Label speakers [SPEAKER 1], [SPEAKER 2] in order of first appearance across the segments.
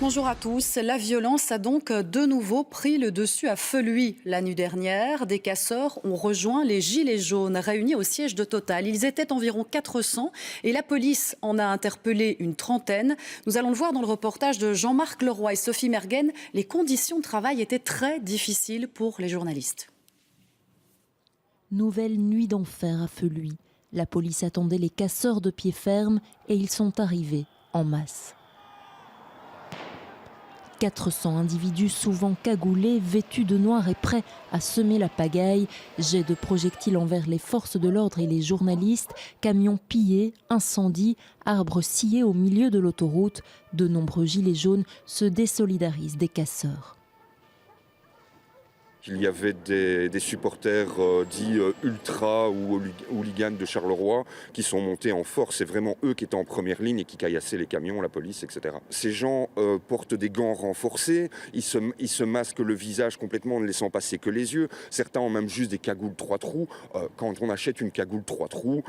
[SPEAKER 1] Bonjour à tous. La violence a donc de nouveau pris le dessus à Feluy. La nuit dernière, des casseurs ont rejoint les Gilets jaunes réunis au siège de Total. Ils étaient environ 400 et la police en a interpellé une trentaine. Nous allons le voir dans le reportage de Jean-Marc Leroy et Sophie Mergen. Les conditions de travail étaient très difficiles pour les journalistes.
[SPEAKER 2] Nouvelle nuit d'enfer à Feluy. La police attendait les casseurs de pied ferme et ils sont arrivés en masse. 400 individus souvent cagoulés, vêtus de noir et prêts à semer la pagaille. Jets de projectiles envers les forces de l'ordre et les journalistes, camions pillés, incendies, arbres sciés au milieu de l'autoroute. De nombreux gilets jaunes se désolidarisent des casseurs.
[SPEAKER 3] Il y avait des supporters dits ultra ou hooligans de Charleroi qui sont montés en force. C'est vraiment eux qui étaient en première ligne et qui caillassaient les camions, la police, etc. Ces gens portent des gants renforcés, ils se masquent le visage complètement en ne laissant passer que les yeux. Certains ont même juste des cagoules 3 trous. Quand on achète une cagoule 3 trous,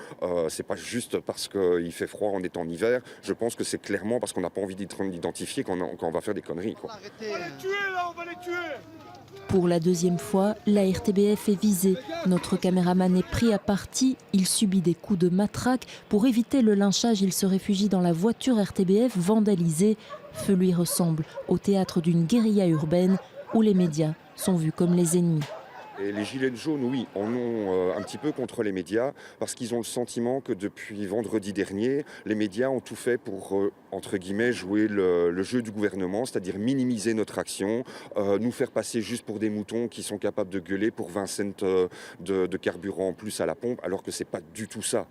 [SPEAKER 3] c'est pas juste parce qu'il fait froid, on est en hiver. Je pense que c'est clairement parce qu'on n'a pas envie d'identifier quand on va faire des conneries, quoi.
[SPEAKER 4] On va les tuer là, on va les tuer!
[SPEAKER 2] Pour la deuxième fois, la RTBF est visée. Notre caméraman est pris à partie. Il subit des coups de matraque. Pour éviter le lynchage, il se réfugie dans la voiture RTBF vandalisée. Feluy ressemble au théâtre d'une guérilla urbaine où les médias sont vus comme les ennemis.
[SPEAKER 3] Et les gilets jaunes, oui, en ont un petit peu contre les médias parce qu'ils ont le sentiment que depuis vendredi dernier, les médias ont tout fait pour, entre guillemets, jouer le jeu du gouvernement, c'est-à-dire minimiser notre action, nous faire passer juste pour des moutons qui sont capables de gueuler pour 20 cents de carburant en plus à la pompe, alors que c'est pas du tout ça.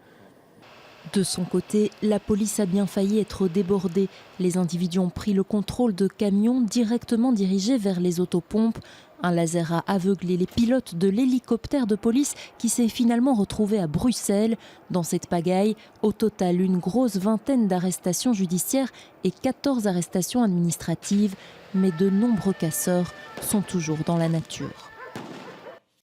[SPEAKER 2] De son côté, la police a bien failli être débordée. Les individus ont pris le contrôle de camions directement dirigés vers les autopompes. Un laser a aveuglé les pilotes de l'hélicoptère de police qui s'est finalement retrouvé à Bruxelles. Dans cette pagaille, au total, une grosse vingtaine d'arrestations judiciaires et 14 arrestations administratives. Mais de nombreux casseurs sont toujours dans la nature.